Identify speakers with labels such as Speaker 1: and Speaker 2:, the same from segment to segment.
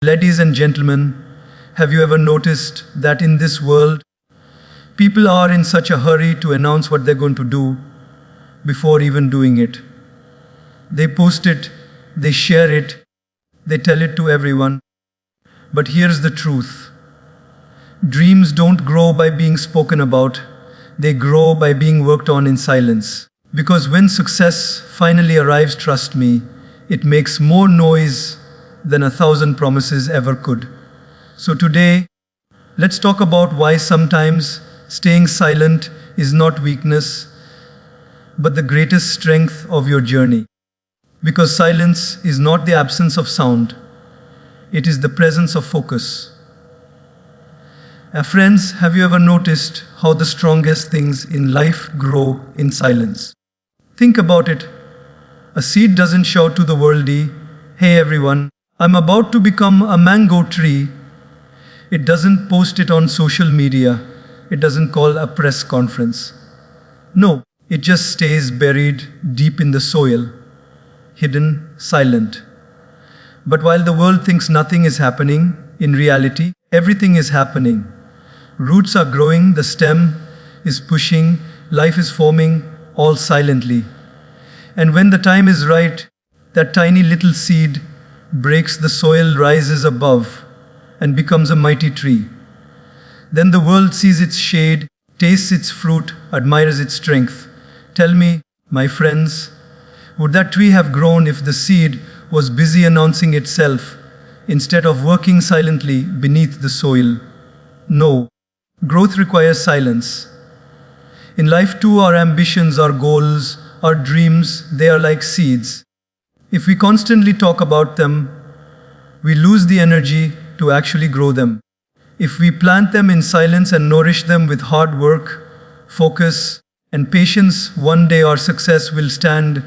Speaker 1: Ladies and gentlemen, have you ever noticed that in this world, people are in such a hurry to announce what they're going to do before even doing it? They post it, they share it, they tell it to everyone. But here's the truth. Dreams don't grow by being spoken about, they grow by being worked on in silence. Because when success finally arrives, trust me, it makes more noise than 1,000 promises ever could. So today, let's talk about why sometimes staying silent is not weakness, but the greatest strength of your journey. Because silence is not the absence of sound, it is the presence of focus. Friends, have you ever noticed how the strongest things in life grow in silence? Think about it. A seed doesn't shout to the world, "Hey everyone, I'm about to become a mango tree." It doesn't post it on social media. It doesn't call a press conference. No, it just stays buried deep in the soil, hidden, silent. But while the world thinks nothing is happening, in reality, everything is happening. Roots are growing, the stem is pushing, life is forming, all silently. And when the time is right, that tiny little seed breaks the soil, rises above, and becomes a mighty tree. Then the world sees its shade, tastes its fruit, admires its strength. Tell me, my friends, would that tree have grown if the seed was busy announcing itself instead of working silently beneath the soil? No. Growth requires silence. In life too, our ambitions, our goals, our dreams, they are like seeds. If we constantly talk about them, we lose the energy to actually grow them. If we plant them in silence and nourish them with hard work, focus, and patience, one day our success will stand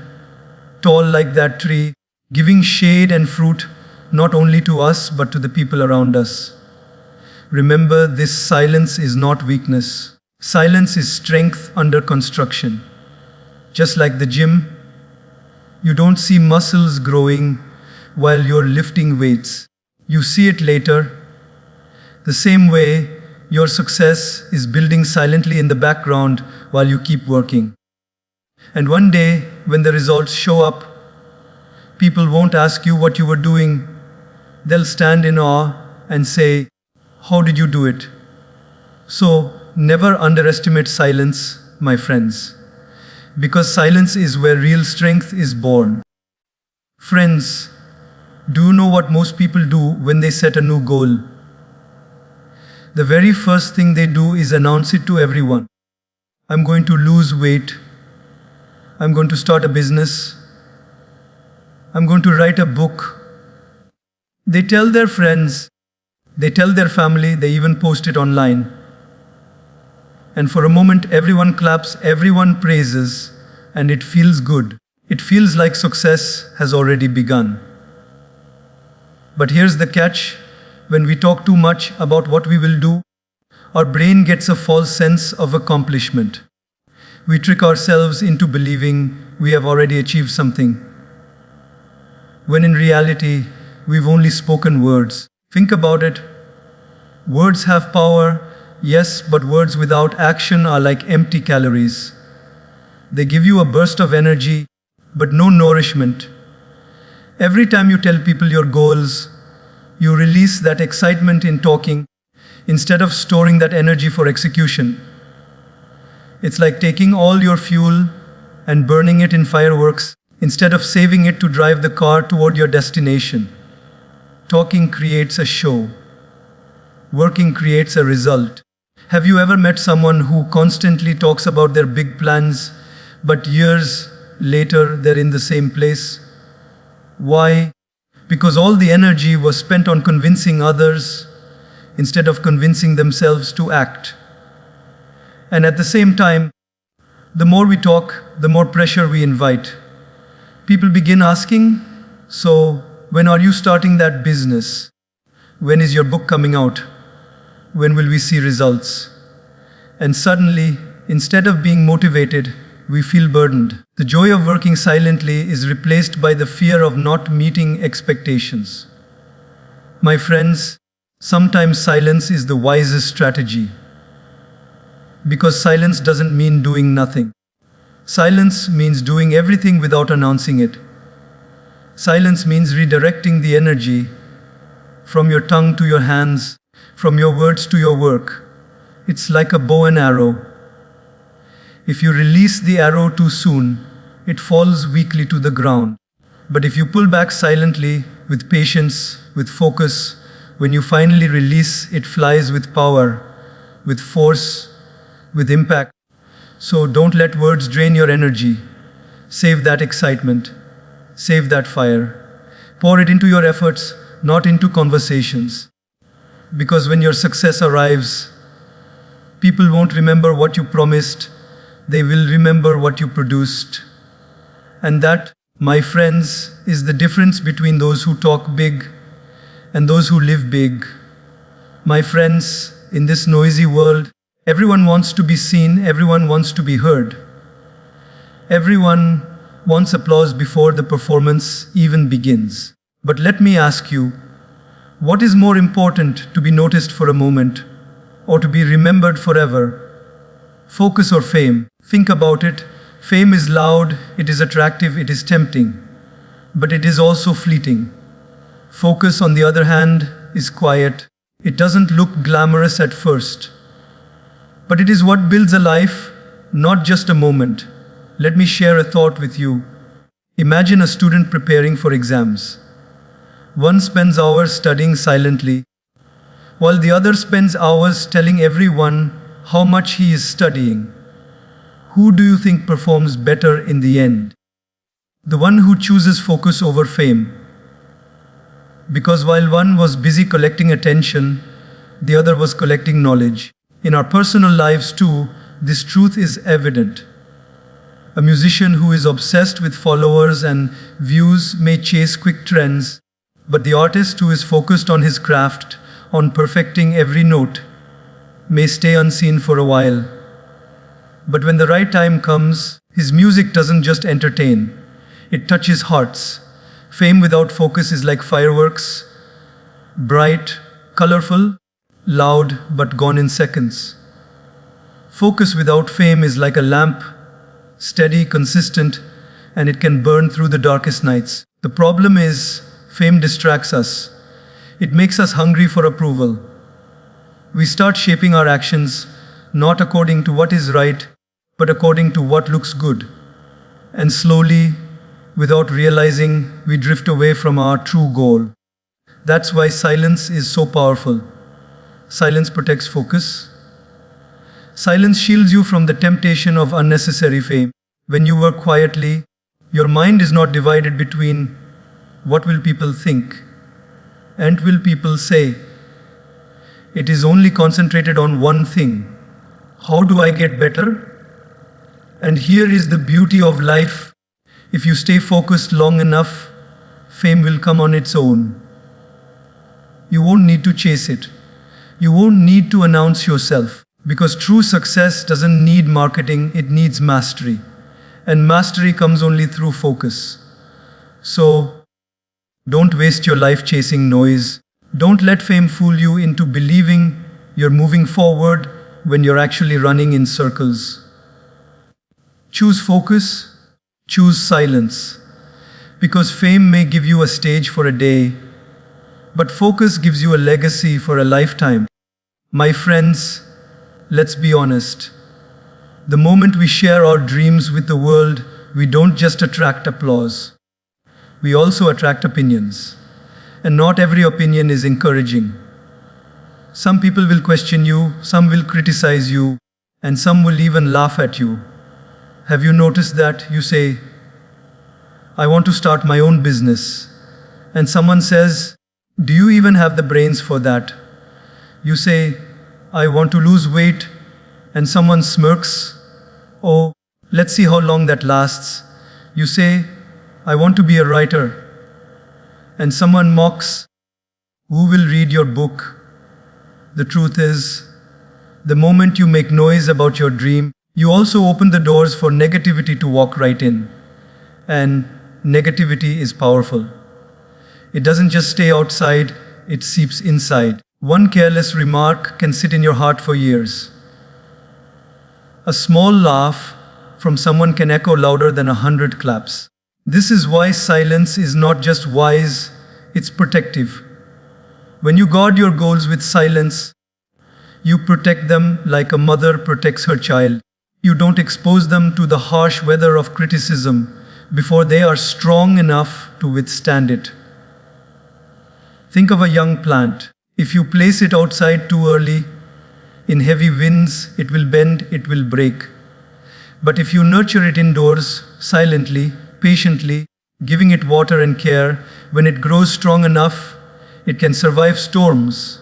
Speaker 1: tall like that tree, giving shade and fruit not only to us but to the people around us. Remember, this silence is not weakness. Silence is strength under construction. Just like the gym, you don't see muscles growing while you're lifting weights. You see it later. The same way, your success is building silently in the background while you keep working. And one day, when the results show up, people won't ask you what you were doing. They'll stand in awe and say, "How did you do it?" So, never underestimate silence, my friends. Because silence is where real strength is born. Friends, do you know what most people do when they set a new goal? The very first thing they do is announce it to everyone. I'm going to lose weight. I'm going to start a business. I'm going to write a book. They tell their friends, they tell their family, they even post it online. And for a moment, everyone claps, everyone praises, and it feels good. It feels like success has already begun. But here's the catch. When we talk too much about what we will do, our brain gets a false sense of accomplishment. We trick ourselves into believing we have already achieved something, when in reality, we've only spoken words. Think about it. Words have power, yes, but words without action are like empty calories. They give you a burst of energy, but no nourishment. Every time you tell people your goals, you release that excitement in talking instead of storing that energy for execution. It's like taking all your fuel and burning it in fireworks instead of saving it to drive the car toward your destination. Talking creates a show. Working creates a result. Have you ever met someone who constantly talks about their big plans, but years later they're in the same place? Why? Because all the energy was spent on convincing others instead of convincing themselves to act. And at the same time, the more we talk, the more pressure we invite. People begin asking, "So, when are you starting that business? When is your book coming out? When will we see results?" And suddenly, instead of being motivated, we feel burdened. The joy of working silently is replaced by the fear of not meeting expectations. My friends, sometimes silence is the wisest strategy. Because silence doesn't mean doing nothing. Silence means doing everything without announcing it. Silence means redirecting the energy from your tongue to your hands, from your words to your work. It's like a bow and arrow. If you release the arrow too soon, it falls weakly to the ground. But if you pull back silently, with patience, with focus, when you finally release, it flies with power, with force, with impact. So don't let words drain your energy. Save that excitement. Save that fire. Pour it into your efforts, not into conversations. Because when your success arrives, people won't remember what you promised, they will remember what you produced. And that, my friends, is the difference between those who talk big and those who live big. My friends, in this noisy world, everyone wants to be seen, everyone wants to be heard. Everyone wants applause before the performance even begins. But let me ask you, what is more important, to be noticed for a moment or to be remembered forever? Focus or fame? Think about it. Fame is loud, it is attractive, it is tempting, but it is also fleeting. Focus, on the other hand, is quiet. It doesn't look glamorous at first, but it is what builds a life, not just a moment. Let me share a thought with you. Imagine a student preparing for exams. One spends hours studying silently, while the other spends hours telling everyone how much he is studying. Who do you think performs better in the end? The one who chooses focus over fame. Because while one was busy collecting attention, the other was collecting knowledge. In our personal lives too, this truth is evident. A musician who is obsessed with followers and views may chase quick trends, but the artist who is focused on his craft, on perfecting every note, may stay unseen for a while. But when the right time comes, his music doesn't just entertain, it touches hearts. Fame without focus is like fireworks, bright, colorful, loud, but gone in seconds. Focus without fame is like a lamp, steady, consistent, and it can burn through the darkest nights. The problem is, fame distracts us. It makes us hungry for approval. We start shaping our actions not according to what is right, but according to what looks good. And slowly, without realizing, we drift away from our true goal. That's why silence is so powerful. Silence protects focus. Silence shields you from the temptation of unnecessary fame. When you work quietly, your mind is not divided between what will people think and will people say. It is only concentrated on one thing. How do I get better? And here is the beauty of life. If you stay focused long enough, fame will come on its own. You won't need to chase it. You won't need to announce yourself. Because true success doesn't need marketing, it needs mastery. And mastery comes only through focus. So, don't waste your life chasing noise. Don't let fame fool you into believing you're moving forward when you're actually running in circles. Choose focus, choose silence. Because fame may give you a stage for a day, but focus gives you a legacy for a lifetime. My friends, let's be honest. The moment we share our dreams with the world, we don't just attract applause. We also attract opinions. And not every opinion is encouraging. Some people will question you, some will criticize you, and some will even laugh at you. Have you noticed that? You say, I want to start my own business. And someone says, do you even have the brains for that? You say, I want to lose weight. And someone smirks, oh, let's see how long that lasts. You say, I want to be a writer. And someone mocks, who will read your book? The truth is, the moment you make noise about your dream, you also open the doors for negativity to walk right in. And negativity is powerful. It doesn't just stay outside, it seeps inside. One careless remark can sit in your heart for years. A small laugh from someone can echo louder than 100 claps. This is why silence is not just wise, it's protective. When you guard your goals with silence, you protect them like a mother protects her child. You don't expose them to the harsh weather of criticism before they are strong enough to withstand it. Think of a young plant. If you place it outside too early, in heavy winds, it will bend, it will break. But if you nurture it indoors, silently, patiently, giving it water and care, when it grows strong enough, it can survive storms.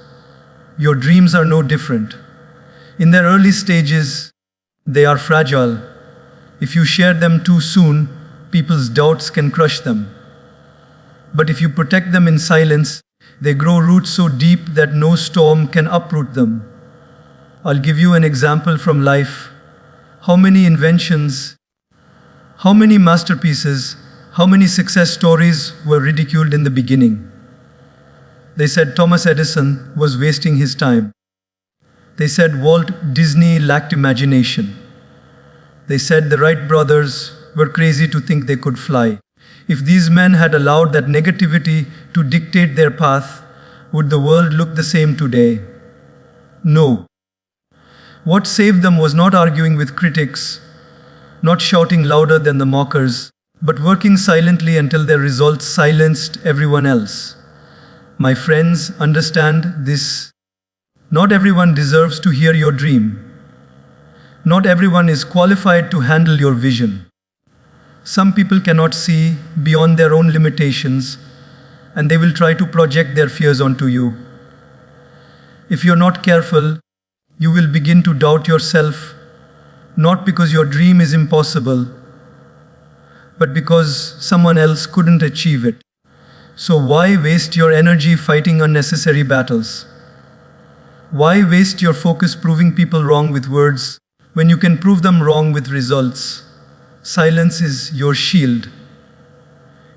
Speaker 1: Your dreams are no different. In their early stages, they are fragile. If you share them too soon, people's doubts can crush them. But if you protect them in silence, they grow roots so deep that no storm can uproot them. I'll give you an example from life. How many inventions, how many masterpieces, how many success stories were ridiculed in the beginning? They said Thomas Edison was wasting his time. They said Walt Disney lacked imagination. They said the Wright brothers were crazy to think they could fly. If these men had allowed that negativity to dictate their path, would the world look the same today? No. What saved them was not arguing with critics, not shouting louder than the mockers, but working silently until their results silenced everyone else. My friends, understand this. Not everyone deserves to hear your dream. Not everyone is qualified to handle your vision. Some people cannot see beyond their own limitations, and they will try to project their fears onto you. If you're not careful, you will begin to doubt yourself, not because your dream is impossible, but because someone else couldn't achieve it. So why waste your energy fighting unnecessary battles? Why waste your focus proving people wrong with words when you can prove them wrong with results? Silence is your shield.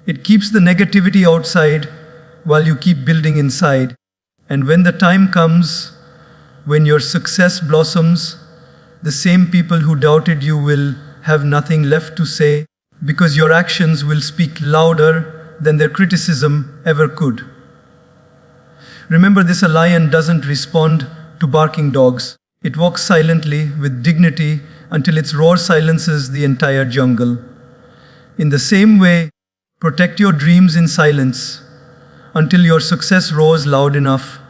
Speaker 1: It keeps the negativity outside while you keep building inside. And when the time comes, when your success blossoms, the same people who doubted you will have nothing left to say because your actions will speak louder than their criticism ever could. Remember this: a lion doesn't respond to barking dogs. It walks silently with dignity until its roar silences the entire jungle. In the same way, protect your dreams in silence until your success roars loud enough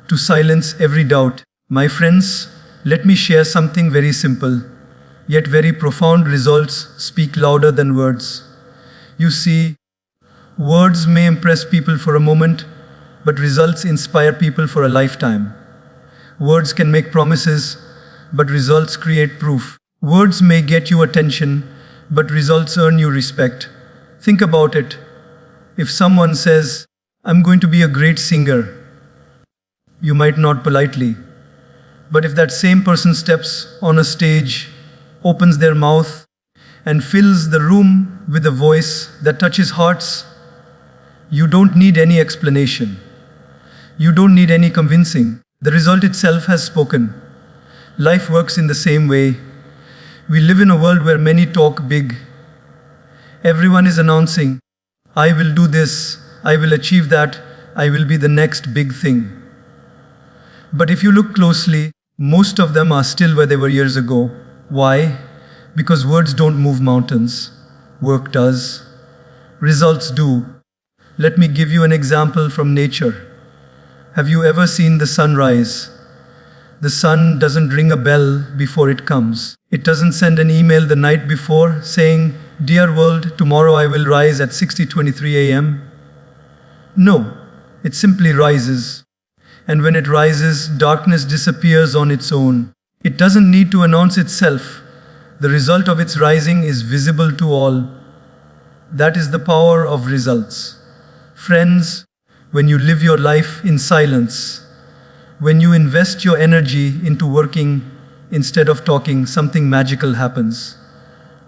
Speaker 1: to silence every doubt. My friends, let me share something very simple, yet very profound. Results speak louder than words. You see, words may impress people for a moment, but results inspire people for a lifetime. Words can make promises, but results create proof. Words may get you attention, but results earn you respect. Think about it. If someone says, "I'm going to be a great singer," you might nod politely. But if that same person steps on a stage, opens their mouth, and fills the room with a voice that touches hearts, you don't need any explanation. You don't need any convincing. The result itself has spoken. Life works in the same way. We live in a world where many talk big. Everyone is announcing, "I will do this, I will achieve that, I will be the next big thing." But if you look closely, most of them are still where they were years ago. Why? Because words don't move mountains. Work does. Results do. Let me give you an example from nature. Have you ever seen the sun rise? The sun doesn't ring a bell before it comes. It doesn't send an email the night before saying, "Dear world, tomorrow I will rise at 6:23 a.m." No, it simply rises. And when it rises, darkness disappears on its own. It doesn't need to announce itself. The result of its rising is visible to all. That is the power of results. Friends, when you live your life in silence, when you invest your energy into working instead of talking, something magical happens.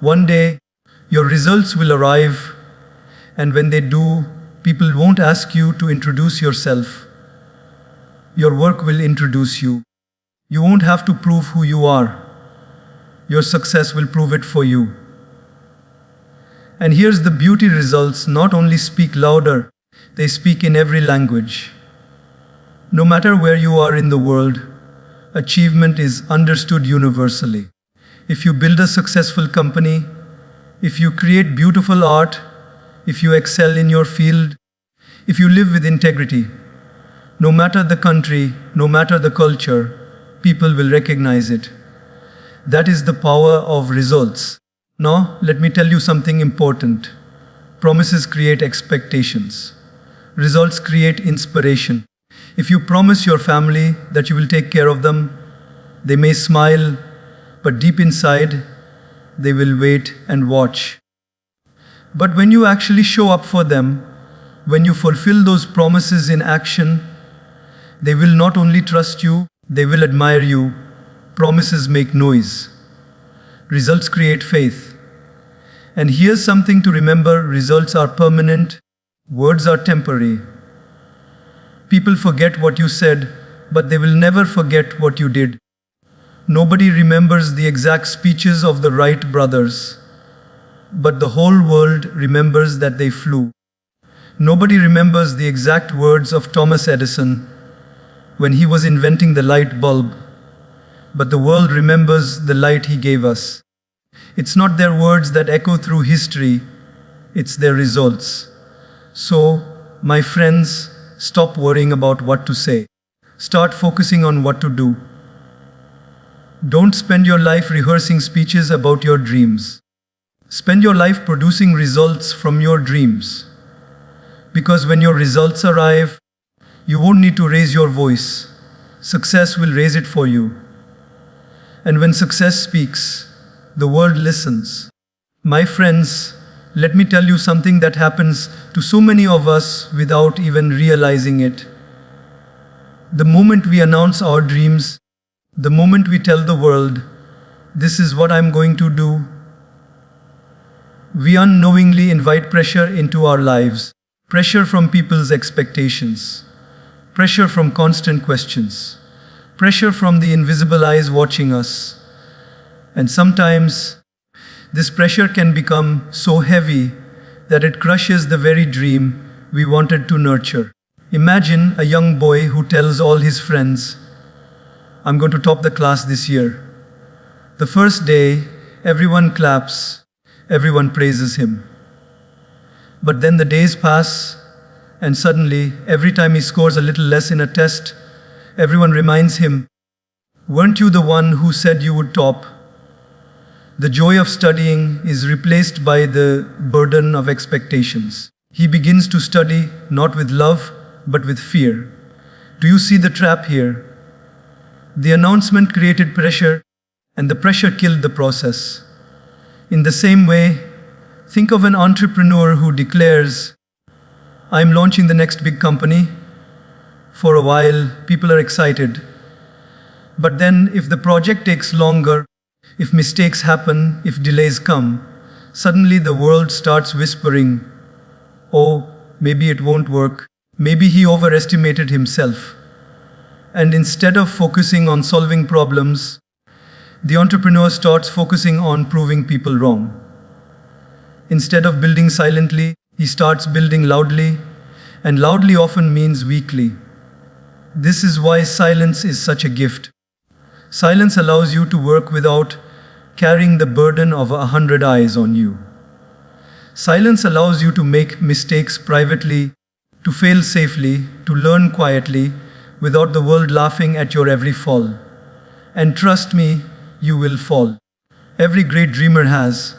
Speaker 1: One day, your results will arrive, and when they do, people won't ask you to introduce yourself. Your work will introduce you. You won't have to prove who you are. Your success will prove it for you. And here's the beauty: results not only speak louder, they speak in every language. No matter where you are in the world, achievement is understood universally. If you build a successful company, if you create beautiful art, if you excel in your field, if you live with integrity, no matter the country, no matter the culture, people will recognize it. That is the power of results. Now, let me tell you something important. Promises create expectations. Results create inspiration. If you promise your family that you will take care of them, they may smile, but deep inside, they will wait and watch. But when you actually show up for them, when you fulfill those promises in action, they will not only trust you, they will admire you. Promises make noise. Results create faith. And here's something to remember: results are permanent, words are temporary. People forget what you said, but they will never forget what you did. Nobody remembers the exact speeches of the Wright brothers, but the whole world remembers that they flew. Nobody remembers the exact words of Thomas Edison when he was inventing the light bulb, but the world remembers the light he gave us. It's not their words that echo through history, it's their results. So, my friends, stop worrying about what to say. Start focusing on what to do. Don't spend your life rehearsing speeches about your dreams. Spend your life producing results from your dreams. Because when your results arrive, you won't need to raise your voice. Success will raise it for you. And when success speaks, the world listens. My friends, let me tell you something that happens to so many of us without even realizing it. The moment we announce our dreams, the moment we tell the world, "This is what I'm going to do," we unknowingly invite pressure into our lives. Pressure from people's expectations. Pressure from constant questions. Pressure from the invisible eyes watching us. And sometimes, this pressure can become so heavy that it crushes the very dream we wanted to nurture. Imagine a young boy who tells all his friends, "I'm going to top the class this year." The first day, everyone claps, everyone praises him. But then the days pass, and suddenly, every time he scores a little less in a test, everyone reminds him, "Weren't you the one who said you would top?" The joy of studying is replaced by the burden of expectations. He begins to study not with love, but with fear. Do you see the trap here? The announcement created pressure, and the pressure killed the process. In the same way, think of an entrepreneur who declares, "I'm launching the next big company." For a while, people are excited. But then, if the project takes longer, if mistakes happen, if delays come, suddenly the world starts whispering, "Oh, maybe it won't work. Maybe he overestimated himself." And instead of focusing on solving problems, the entrepreneur starts focusing on proving people wrong. Instead of building silently, he starts building loudly, and loudly often means weakly. This is why silence is such a gift. Silence allows you to work without carrying the burden of 100 eyes on you. Silence allows you to make mistakes privately, to fail safely, to learn quietly, without the world laughing at your every fall. And trust me, you will fall. Every great dreamer has.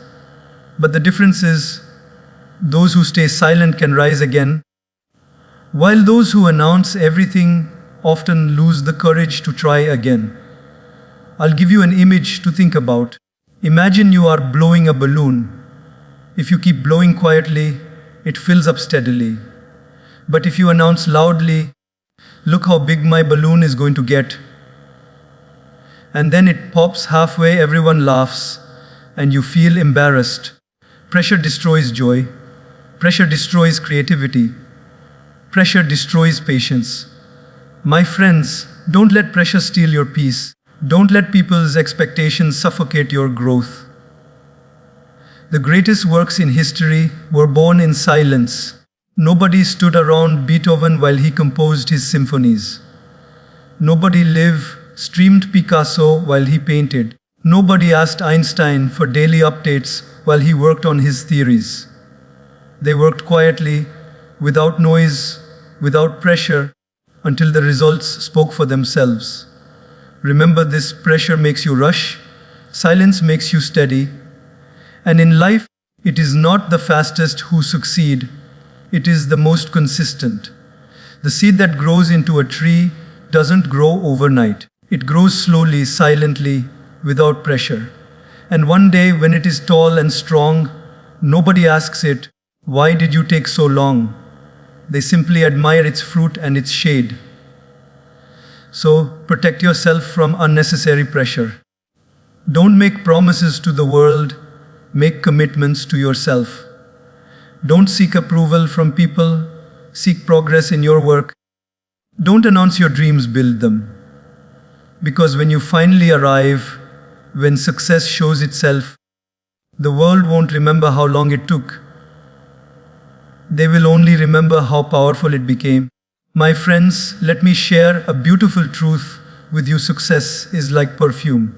Speaker 1: But the difference is, those who stay silent can rise again, while those who announce everything often lose the courage to try again. I'll give you an image to think about. Imagine you are blowing a balloon. If you keep blowing quietly, it fills up steadily. But if you announce loudly, "Look how big my balloon is going to get," and then it pops halfway, everyone laughs, and you feel embarrassed. Pressure destroys joy. Pressure destroys creativity. Pressure destroys patience. My friends, don't let pressure steal your peace. Don't let people's expectations suffocate your growth. The greatest works in history were born in silence. Nobody stood around Beethoven while he composed his symphonies. Nobody streamed Picasso while he painted. Nobody asked Einstein for daily updates while he worked on his theories. They worked quietly, without noise, without pressure, until the results spoke for themselves. Remember this: pressure makes you rush, silence makes you steady. And in life, it is not the fastest who succeed, it is the most consistent. The seed that grows into a tree doesn't grow overnight. It grows slowly, silently, without pressure. And one day, when it is tall and strong, nobody asks it, "Why did you take so long?" They simply admire its fruit and its shade. So, protect yourself from unnecessary pressure. Don't make promises to the world, make commitments to yourself. Don't seek approval from people, seek progress in your work. Don't announce your dreams, build them. Because when you finally arrive, when success shows itself, the world won't remember how long it took. They will only remember how powerful it became. My friends, let me share a beautiful truth with you. Success is like perfume.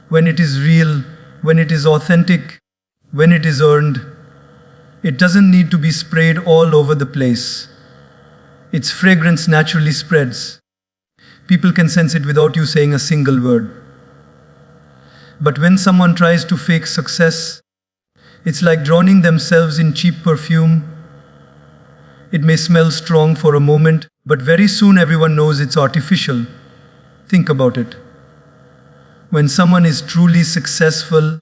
Speaker 1: When it is real, when it is authentic, when it is earned, it doesn't need to be sprayed all over the place. Its fragrance naturally spreads. People can sense it without you saying a single word. But when someone tries to fake success, it's like drowning themselves in cheap perfume. It may smell strong for a moment, but very soon everyone knows it's artificial. Think about it. When someone is truly successful,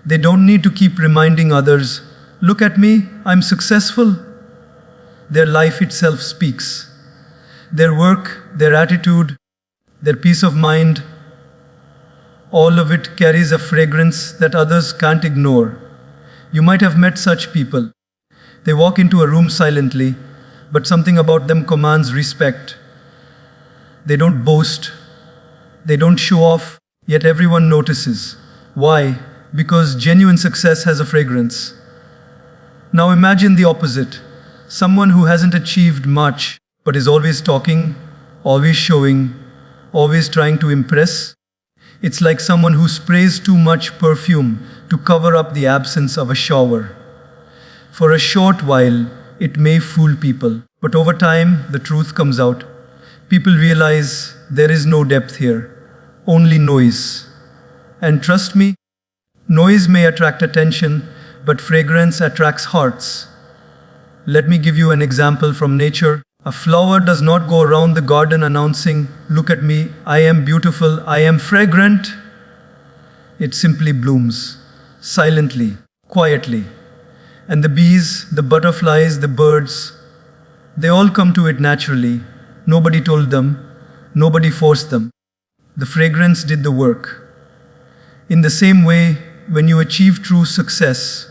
Speaker 1: they don't need to keep reminding others, "Look at me, I'm successful." Their life itself speaks. Their work, their attitude, their peace of mind, all of it carries a fragrance that others can't ignore. You might have met such people. They walk into a room silently, but something about them commands respect. They don't boast. They don't show off, yet everyone notices. Why? Because genuine success has a fragrance. Now imagine the opposite. Someone who hasn't achieved much, but is always talking, always showing, always trying to impress. It's like someone who sprays too much perfume to cover up the absence of a shower. For a short while, it may fool people, but over time, the truth comes out. People realize there is no depth here, only noise. And trust me, noise may attract attention, but fragrance attracts hearts. Let me give you an example from nature. A flower does not go around the garden announcing, "Look at me, I am beautiful, I am fragrant." It simply blooms, silently, quietly. And the bees, the butterflies, the birds, they all come to it naturally. Nobody told them, nobody forced them. The fragrance did the work. In the same way, when you achieve true success,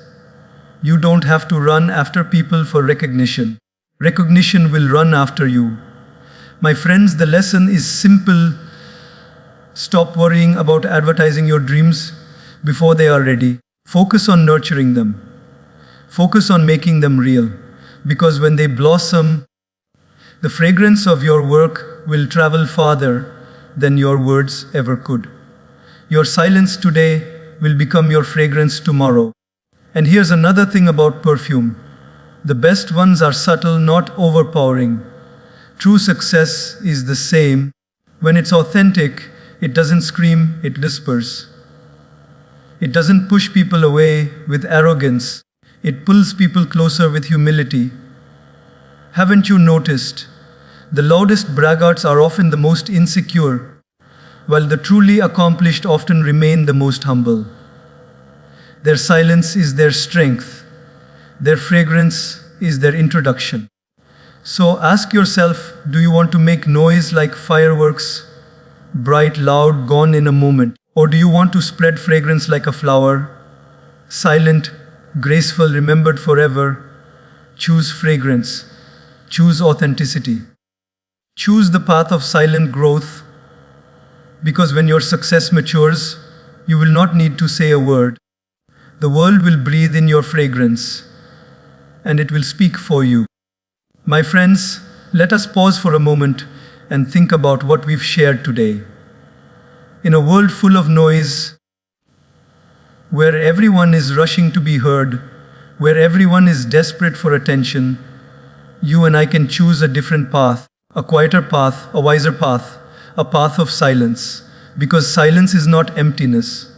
Speaker 1: you don't have to run after people for recognition. Recognition will run after you. My friends, the lesson is simple. Stop worrying about advertising your dreams before they are ready. Focus on nurturing them. Focus on making them real. Because when they blossom, the fragrance of your work will travel farther than your words ever could. Your silence today will become your fragrance tomorrow. And here's another thing about perfume. The best ones are subtle, not overpowering. True success is the same. When it's authentic, it doesn't scream, it whispers. It doesn't push people away with arrogance. It pulls people closer with humility. Haven't you noticed? The loudest braggarts are often the most insecure, while the truly accomplished often remain the most humble. Their silence is their strength. Their fragrance is their introduction. So ask yourself, do you want to make noise like fireworks, bright, loud, gone in a moment? Or do you want to spread fragrance like a flower, silent, graceful, remembered forever? Choose fragrance. Choose authenticity. Choose the path of silent growth because when your success matures, you will not need to say a word. The world will breathe in your fragrance and it will speak for you. My friends, let us pause for a moment and think about what we've shared today. In a world full of noise, where everyone is rushing to be heard, where everyone is desperate for attention, you and I can choose a different path, a quieter path, a wiser path, a path of silence. Because silence is not emptiness.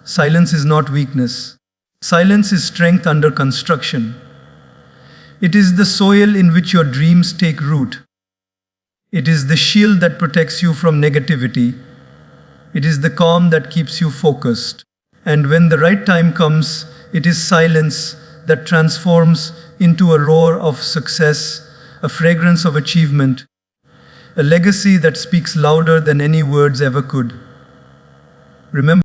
Speaker 1: Silence is not weakness. Silence is strength under construction. It is the soil in which your dreams take root. It is the shield that protects you from negativity. It is the calm that keeps you focused. And when the right time comes, it is silence that transforms into a roar of success, a fragrance of achievement, a legacy that speaks louder than any words ever could. Remember